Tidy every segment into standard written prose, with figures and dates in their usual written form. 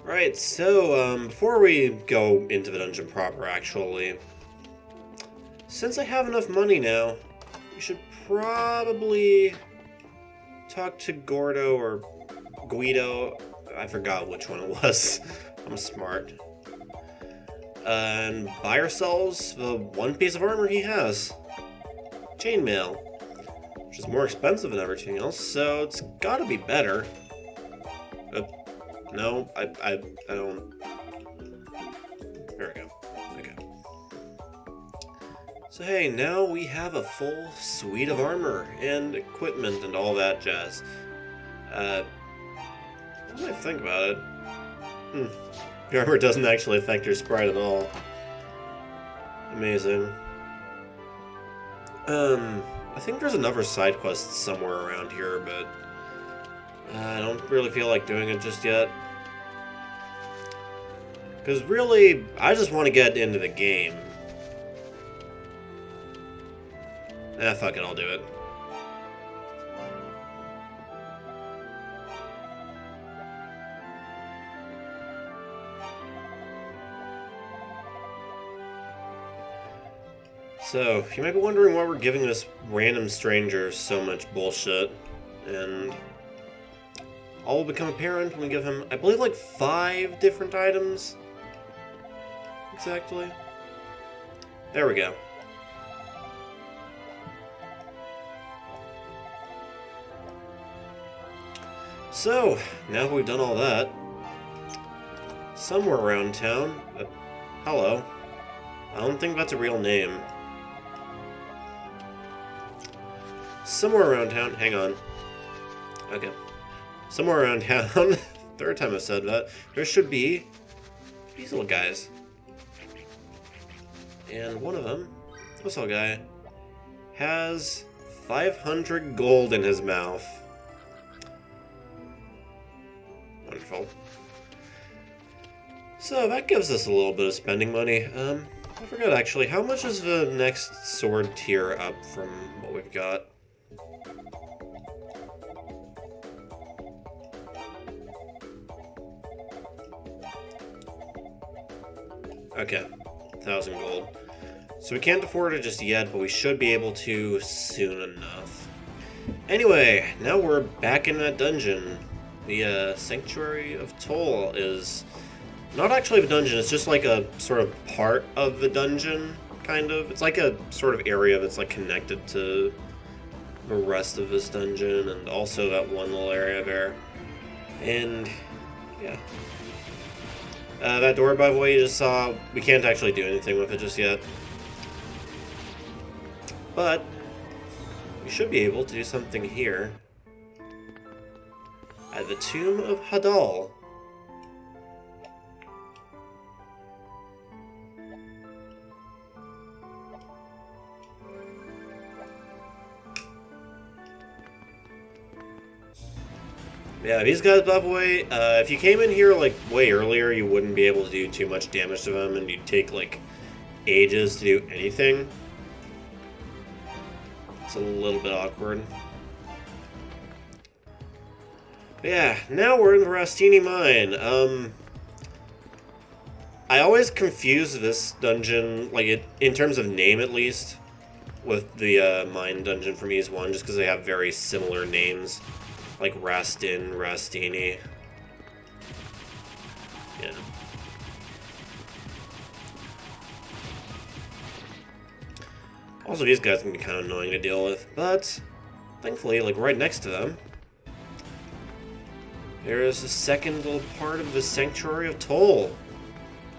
Right, so, before we go into the dungeon proper, actually, since I have enough money now, we should probably talk to Gordo or Guido. I forgot which one it was. I'm smart. And buy ourselves the one piece of armor he has. Chainmail. Which is more expensive than everything else, so it's gotta be better. No, I don't. There we go. Okay. So hey, now we have a full suite of armor and equipment and all that jazz. What do I think about it? Your armor doesn't actually affect your sprite at all. Amazing. I think there's another side quest somewhere around here, but I don't really feel like doing it just yet. Because really, I just want to get into the game. Fuck it, I'll do it. So, you might be wondering why we're giving this random stranger so much bullshit, and all will become apparent when we give him, I believe, like 5 different items. Exactly. There we go. So, now that we've done all that, somewhere around town, hello. I don't think that's a real name. Somewhere around town, hang on. Okay. Somewhere around town, third time I've said that, there should be these little guys. And one of them, this little guy, has 500 gold in his mouth. Wonderful. So that gives us a little bit of spending money. I forgot actually, how much is the next sword tier up from what we've got? Okay, 1,000 gold. So we can't afford it just yet, but we should be able to soon enough. Anyway, now we're back in that dungeon. The Sanctuary of Toll is not actually a dungeon, it's just like a sort of part of the dungeon, kind of. It's like a sort of area that's like connected to the rest of this dungeon, and also that one little area there. And, yeah. That door, by the way, you just saw, we can't actually do anything with it just yet. But we should be able to do something here. At the Tomb of Hadal. Yeah, these guys, by the way, if you came in here, like, way earlier, you wouldn't be able to do too much damage to them, and you'd take, like, ages to do anything. It's a little bit awkward. But yeah, now we're in the Rasteenie mine. I always confuse this dungeon, like, in terms of name at least, with the mine dungeon from Ys 1, just because they have very similar names. Like Rastin, Rasteenie. Yeah. Also, these guys can be kind of annoying to deal with, but thankfully, like right next to them, there is a second little part of the Sanctuary of Toll.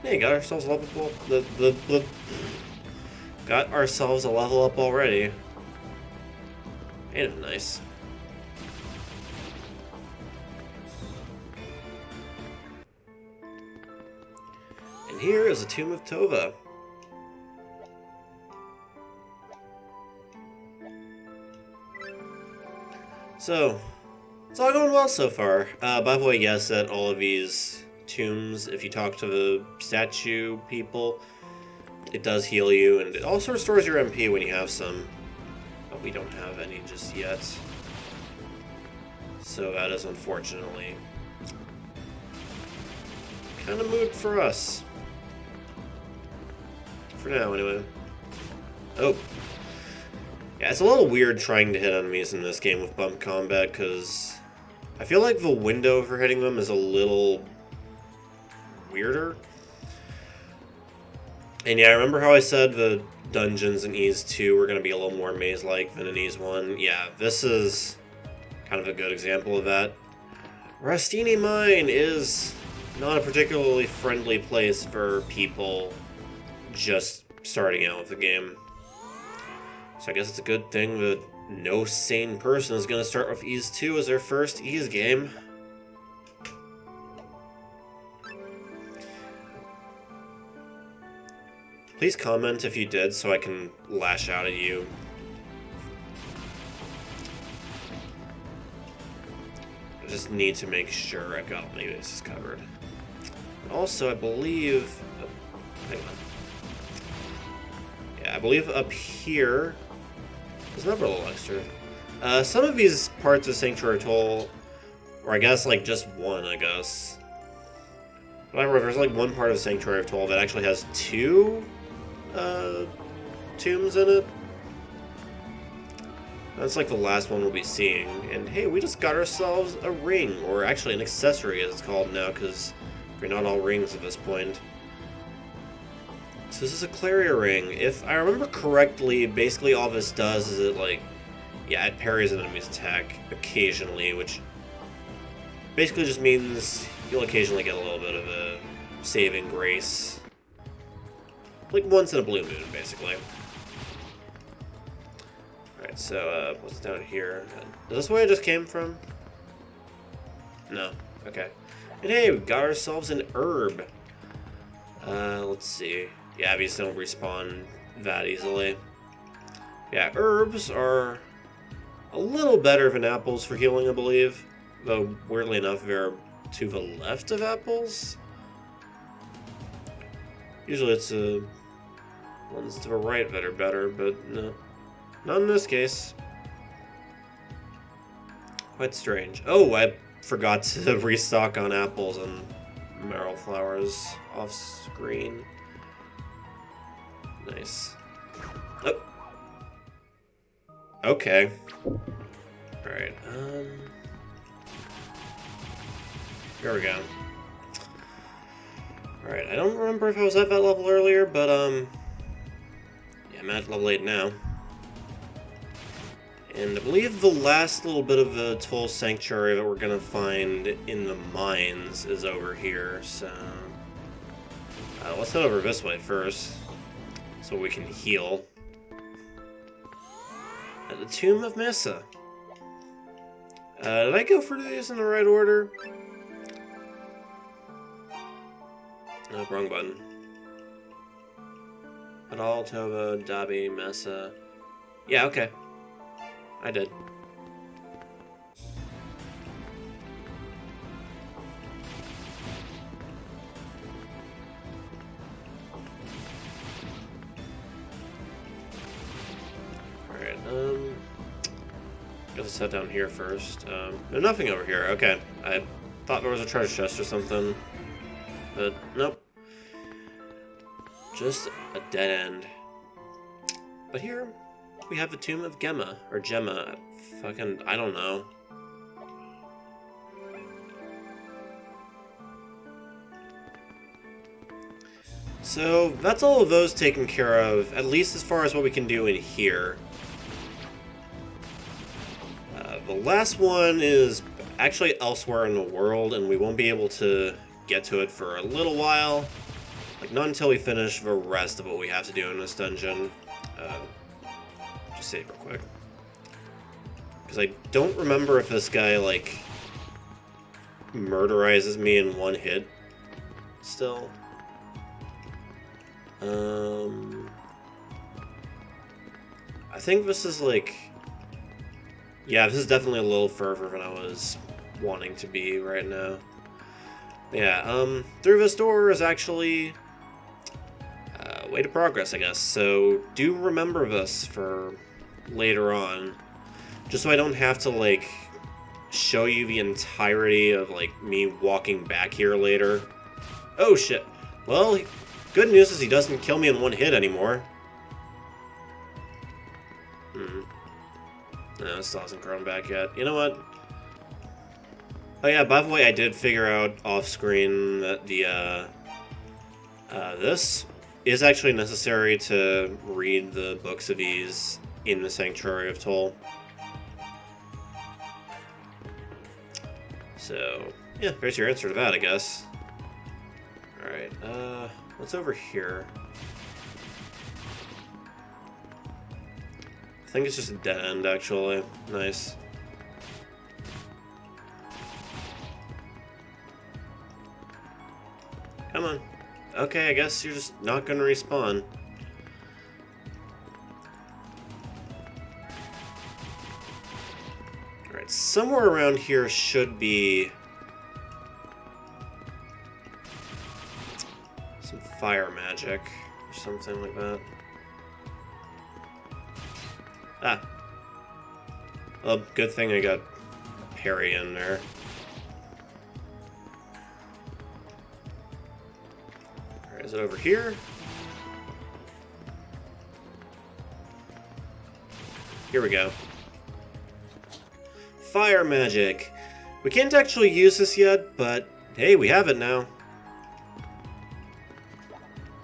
Hey, got ourselves a level up. Got ourselves a level up already. Ain't it nice? And here is the Tomb of Tova. So, it's all going well so far. By the way, yes, at all of these tombs, if you talk to the statue people, it does heal you, and it also restores your MP when you have some. But we don't have any just yet. So that is unfortunately kind of mood for us. For now, anyway. Oh. Yeah, it's a little weird trying to hit enemies in this game with bump combat, because I feel like the window for hitting them is a little weirder. And yeah, I remember how I said the dungeons in Ys 2 were going to be a little more maze-like than in Ys 1. Yeah, this is kind of a good example of that. Rasteenie Mine is not a particularly friendly place for people just starting out with the game. So I guess it's a good thing that no sane person is going to start with Ys 2 as their first Ys game. Please comment if you did so I can lash out at you. I just need to make sure I've got all my bases covered. Also, I believe... Oh, hang on. Yeah, I believe up here... There's another little extra. Some of these parts of Sanctuary Toll, or I guess like just one, I guess. Whatever, there's like one part of Sanctuary of Toll that actually has two tombs in it. That's like the last one we'll be seeing. And hey, we just got ourselves a ring, or actually an accessory as it's called now, because we're not all rings at this point. So this is a Claria ring. If I remember correctly, basically all this does is it like, yeah, it parries an enemy's attack occasionally, which basically just means you'll occasionally get a little bit of a saving grace. Like once in a blue moon, basically. Alright, so what's down here? Is this where I just came from? No. Okay. And hey, we got ourselves an herb. Let's see. Yeah, these don't respawn that easily. Yeah, herbs are a little better than apples for healing, I believe. Though, weirdly enough, they're to the left of apples. Usually it's ones to the right that are better, but no. Not in this case. Quite strange. Oh, I forgot to restock on apples and marrow flowers off screen. Nice. Oh. Okay. Alright, here we go. Alright, I don't remember if I was at that level earlier, but, yeah, I'm at level 8 now. And I believe the last little bit of the Toll Sanctuary that we're gonna find in the mines is over here, so... let's head over this way first, so we can heal. At the Tomb of Meza. Did I go for these in the right order? No, wrong button. Adal, Tova, Derby, Meza. Yeah, okay. I did. Alright, guess let's head down here first. There's nothing over here. Okay. I thought there was a treasure chest or something. But, nope. Just a dead end. But here, we have the Tomb of Gemma, or Gemma. Fucking, I don't know. So, that's all of those taken care of, at least as far as what we can do in here. The last one is actually elsewhere in the world, and we won't be able to get to it for a little while. Like, not until we finish the rest of what we have to do in this dungeon. Just save real quick. Because I don't remember if this guy, like, murderizes me in one hit still. I think this is, like... Yeah, this is definitely a little further than I was wanting to be right now. Yeah, through this door is actually... way to progress, I guess. So do remember this for later on, just so I don't have to like show you the entirety of like me walking back here later. Oh shit. Well, good news is he doesn't kill me in one hit anymore. No, it still hasn't grown back yet. You know what? Oh yeah, by the way, I did figure out off-screen that this is actually necessary to read the Books of Ease in the Sanctuary of Toll. So, yeah, there's your answer to that, I guess. Alright, what's over here? I think it's just a dead end, actually. Nice. Come on. Okay, I guess you're just not gonna respawn. Alright, somewhere around here should be some fire magic or something like that. Ah. Well, good thing I got parry in there. Alright, is it over here? Here we go. Fire magic. We can't actually use this yet, but hey, we have it now.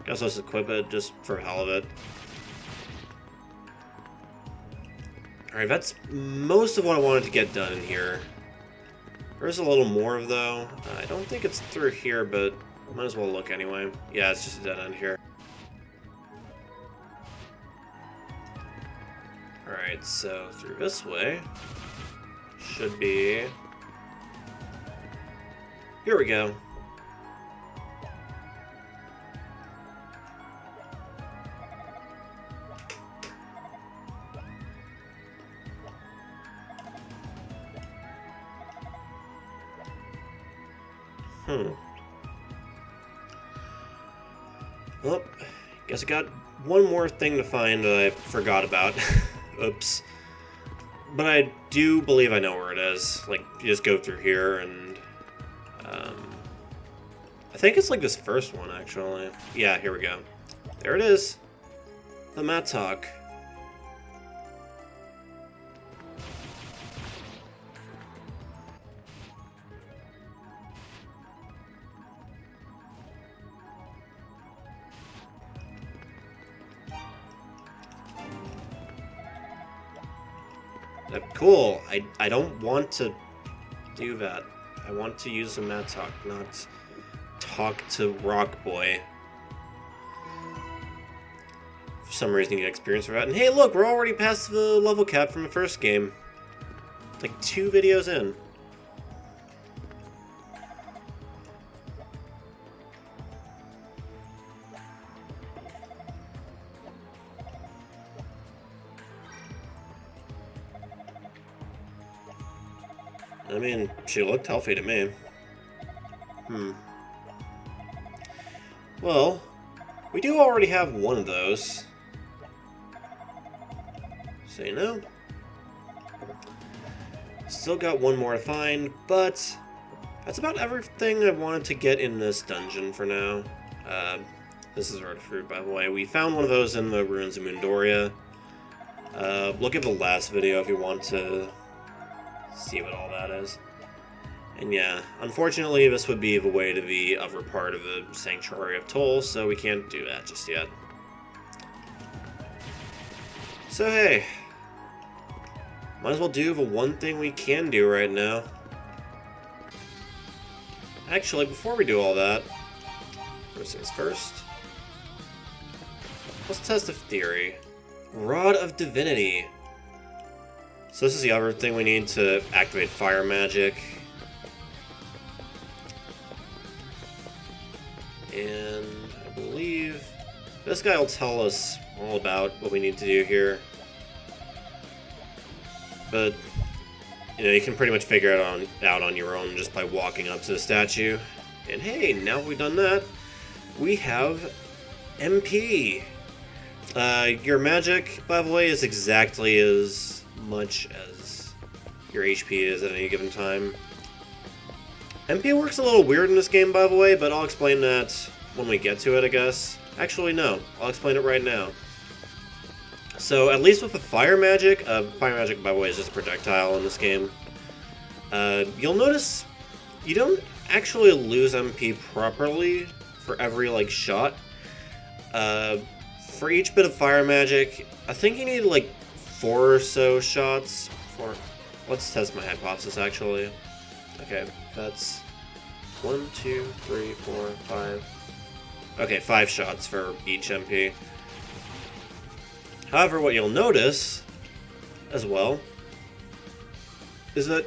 Guess let's equip it just for the hell of it. Alright, that's most of what I wanted to get done in here. There's a little more, though. I don't think it's through here, but might as well look anyway. Yeah, it's just a dead end here. Alright, so through this way should be... Here we go. Well, guess I got one more thing to find that I forgot about. Oops. But I do believe I know where it is. Like, you just go through here and... I think it's like this first one, actually. Yeah, here we go. There it is. The mattock. Cool. I don't want to do that. I want to use the mattock, not talk to Rock Boy. For some reason, you get experience for that. And hey, look, we're already past the level cap from the first game. Like 2 videos in. I mean, she looked healthy to me. Well, we do already have one of those. So, you know. Still got one more to find, but that's about everything I wanted to get in this dungeon for now. This is Red Fruit, by the way. We found one of those in the Ruins of Mundoria. Look at the last video if you want to see what all that is. And yeah, unfortunately this would be the way to the other part of the Sanctuary of Toll, so we can't do that just yet. So hey, might as well do the one thing we can do right now. Actually, before we do all that, first things first, let's test a theory. Rod of Divinity. So this is the other thing we need to activate fire magic. And I believe this guy will tell us all about what we need to do here. But, you know, you can pretty much figure it out on your own just by walking up to the statue. And hey, now we've done that, we have MP. Your magic, by the way, is exactly as much as your HP is at any given time. MP works a little weird in this game, by the way, but I'll explain that when we get to it, I guess. Actually, no. I'll explain it right now. So, at least with the fire magic, by the way, is just a projectile in this game. You'll notice you don't actually lose MP properly for every, like, shot. For each bit of fire magic, I think you need, like, 4 or so shots for... Let's test my hypothesis, actually. Okay, that's 1, 2, 3, 4, 5. Okay, 5 shots for each MP. However, what you'll notice, as well, is that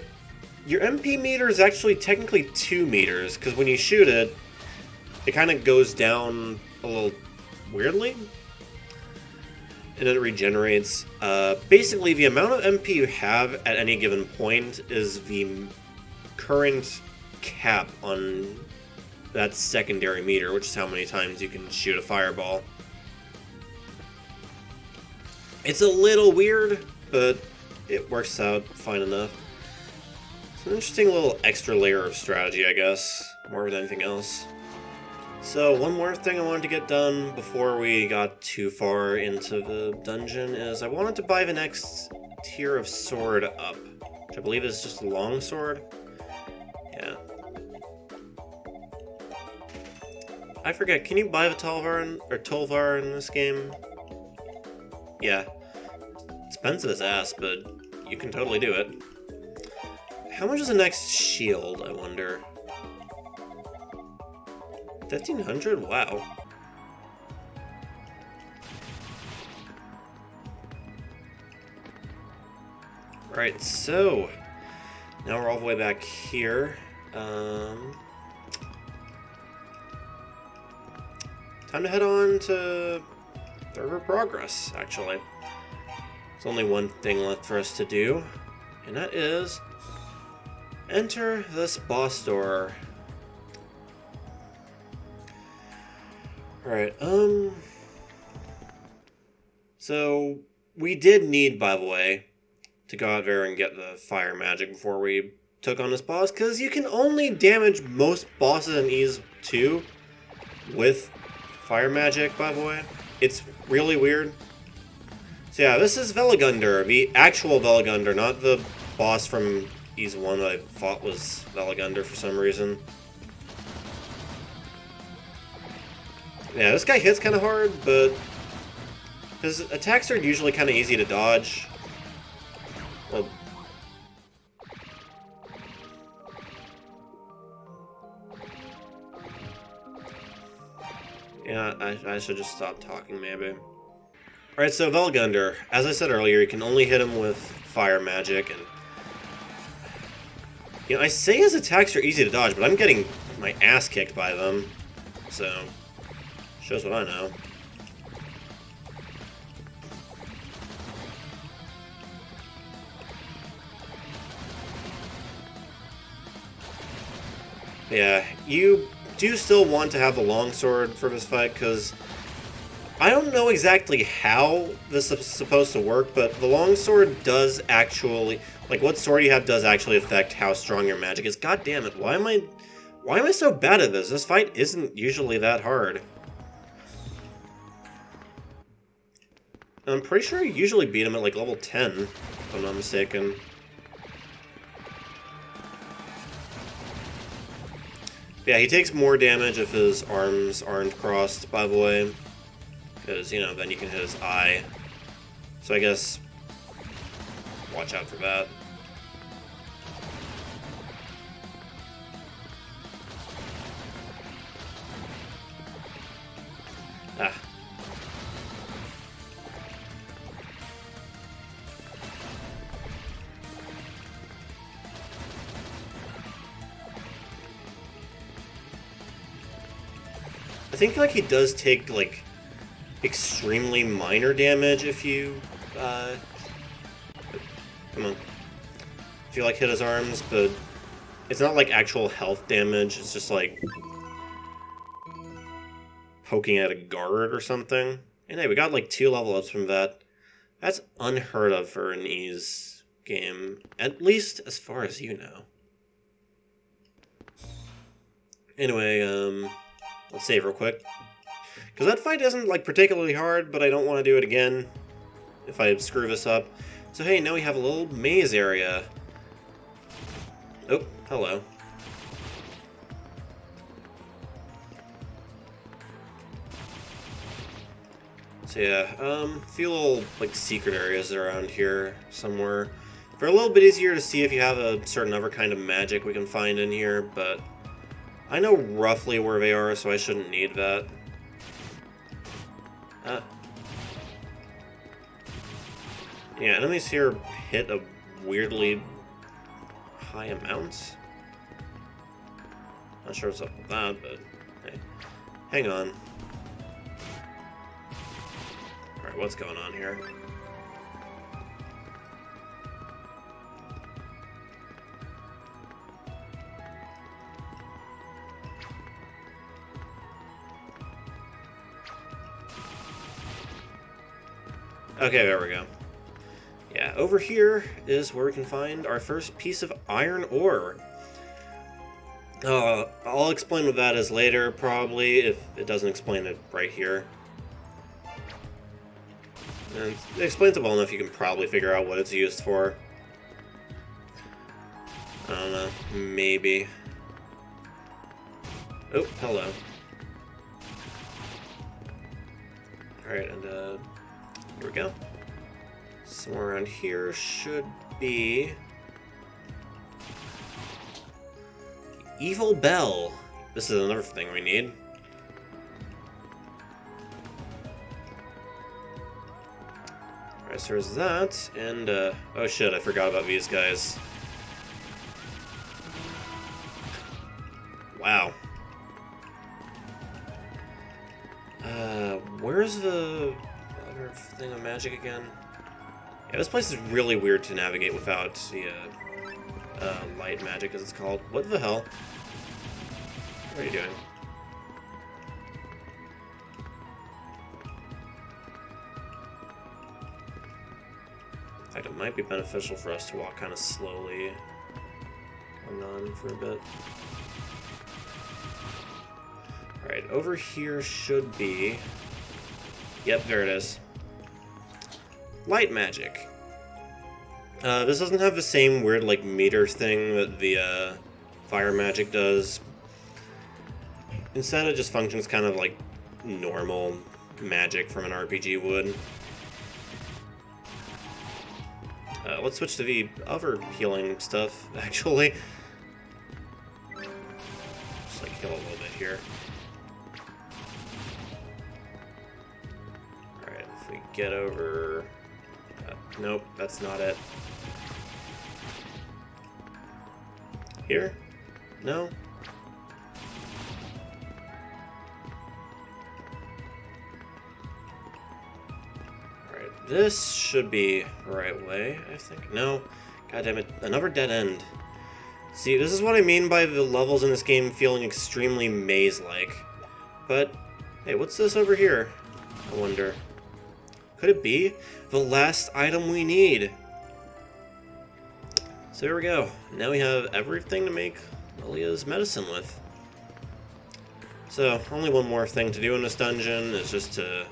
your MP meter is actually technically 2 meters, because when you shoot it, it kind of goes down a little weirdly, and then it regenerates. Basically, the amount of MP you have at any given point is the current cap on that secondary meter, which is how many times you can shoot a fireball. It's a little weird, but it works out fine enough. It's an interesting little extra layer of strategy, I guess, more than anything else. So, one more thing I wanted to get done before we got too far into the dungeon is I wanted to buy the next tier of sword up, which I believe is just a long sword. Yeah. I forget, can you buy the Tolvar in this game? Yeah. Expensive as ass, but you can totally do it. How much is the next shield, I wonder? 1,500? Wow. Right, so now we're all the way back here. Time to head on to Third Progress, actually. There's only one thing left for us to do, and that is enter this boss door. Alright, so we did need, by the way, to go out there and get the fire magic before we took on this boss, because you can only damage most bosses in Ys 2 with fire magic, by the way. It's really weird. So yeah, this is Vellagun Derby, the actual Vellagun Derby, not the boss from Ys 1 that I thought was Vellagun Derby for some reason. Yeah, this guy hits kind of hard, but his attacks are usually kind of easy to dodge. Well, yeah, I should just stop talking, maybe. Alright, so Vellagun Derby, as I said earlier, you can only hit him with fire magic, and... You know, I say his attacks are easy to dodge, but I'm getting my ass kicked by them, so... Shows what I know. Yeah, you do still want to have the longsword for this fight, because I don't know exactly how this is supposed to work, but the longsword does actually, like, what sword you have does actually affect how strong your magic is. God damn it, why am I so bad at this? This fight isn't usually that hard. I'm pretty sure I usually beat him at, like, level 10, if I'm not mistaken. Yeah, he takes more damage if his arms aren't crossed, by the way. Because, you know, then you can hit his eye. So I guess... watch out for that. Ah. I think, like, he does take, like, extremely minor damage if you, come on. If you, like, hit his arms, but it's not, like, actual health damage, it's just, like, poking at a guard or something. And hey, we got, like, 2 level ups from that. That's unheard of for an Ys game, at least as far as you know. Anyway, let's save real quick. Because that fight isn't, like, particularly hard, but I don't want to do it again if I screw this up. So hey, now we have a little maze area. Oh, hello. So yeah, a few little, like, secret areas around here somewhere. They're a little bit easier to see if you have a certain other kind of magic we can find in here, but I know roughly where they are, so I shouldn't need that. Yeah, enemies here hit a weirdly high amount. Not sure what's up with that, but hey, hang on. Alright, what's going on here? Okay, there we go. Yeah, over here is where we can find our first piece of iron ore. I'll explain what that is later, probably, if it doesn't explain it right here. And it explains it well enough you can probably figure out what it's used for. I don't know, maybe. Oh, hello. Alright, and here we go. Somewhere around here should be the Evil Bell. This is another thing we need. Alright, so there's that, and oh shit, I forgot about these guys. Wow. Where's the other thing of magic again? Yeah, this place is really weird to navigate without the light magic, as it's called. What the hell? What are you doing? In fact, it might be beneficial for us to walk kind of slowly on for a bit. Alright, over here should be... Yep, there it is. Light magic. This doesn't have the same weird, like, meter thing that the fire magic does. Instead, it just functions kind of like normal magic from an RPG would. Let's switch to the other healing stuff, actually. Just, like, heal a little bit here. Alright, if we get over... nope, that's not it. Here? No? Alright, this should be the right way, I think. No. God damn it, another dead end. See, this is what I mean by the levels in this game feeling extremely maze-like. But, hey, what's this over here? I wonder. Could it be the last item we need? So here we go. Now we have everything to make Lilia's medicine with. So, only one more thing to do in this dungeon is just to...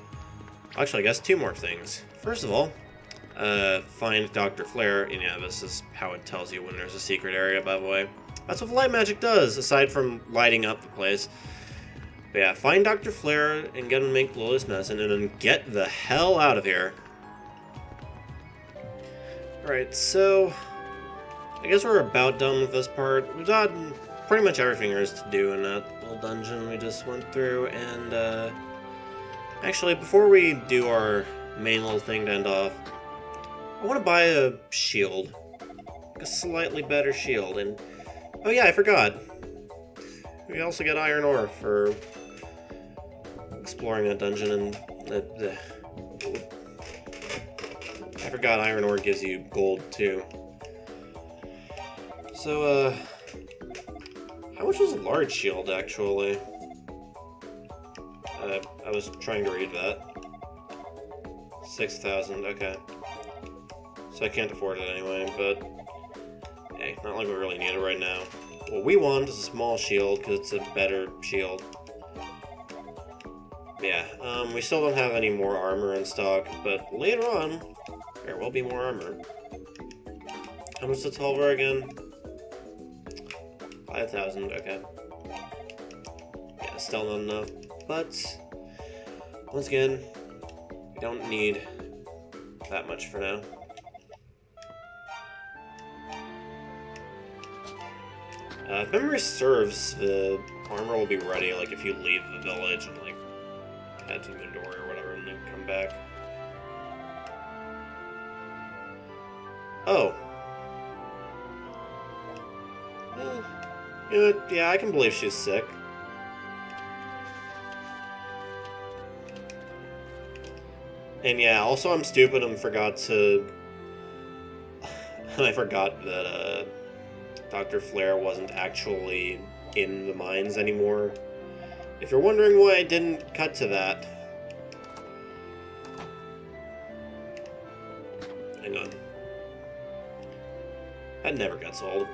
Actually, I guess two more things. First of all, find Dr. Flare. And yeah, this is how it tells you when there's a secret area, by the way. That's what light magic does, aside from lighting up the place. But yeah, find Dr. Flare and get him to make Lilia's medicine, and then get the hell out of here. Alright, so... I guess we're about done with this part. We've done pretty much everything there is to do in that little dungeon we just went through, and actually, before we do our main little thing to end off, I want to buy a shield. Like a slightly better shield, and... Oh yeah, I forgot. We also get iron ore for exploring that dungeon, and I forgot iron ore gives you gold too. So, how much was a large shield, actually? I was trying to read that. 6,000, okay. So I can't afford it anyway, but hey, not like we really need it right now. What we want is a small shield, because it's a better shield. Yeah, we still don't have any more armor in stock, but later on, there will be more armor. How much is Tova again? 5,000, okay. Yeah, still not enough, but once again, we don't need that much for now. If memory serves, the armor will be ready, like, if you leave the village and, like, head to Midori or whatever and then come back. Oh. Yeah, I can believe she's sick. And yeah, also I'm stupid and forgot to... I forgot that, Dr. Flare wasn't actually in the mines anymore. If you're wondering why I didn't cut to that... Hang on. That never gets old.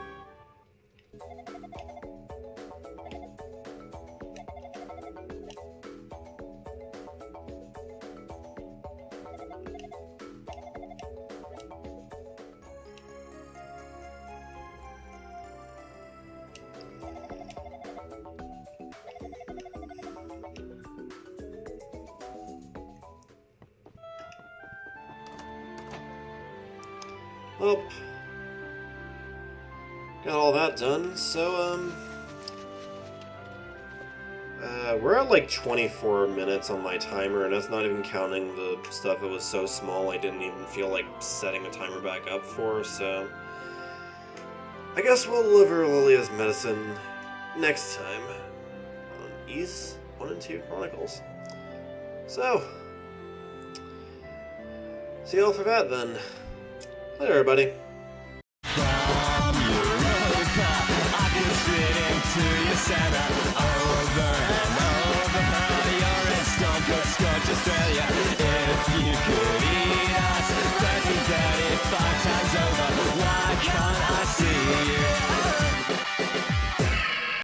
Well, got all that done, so, we're at like 24 minutes on my timer, and that's not even counting the stuff that was so small I didn't even feel like setting the timer back up for, so... I guess we'll deliver Lilia's medicine next time on Ys 1 and 2 Chronicles. So, see you all for that then. Later, everybody.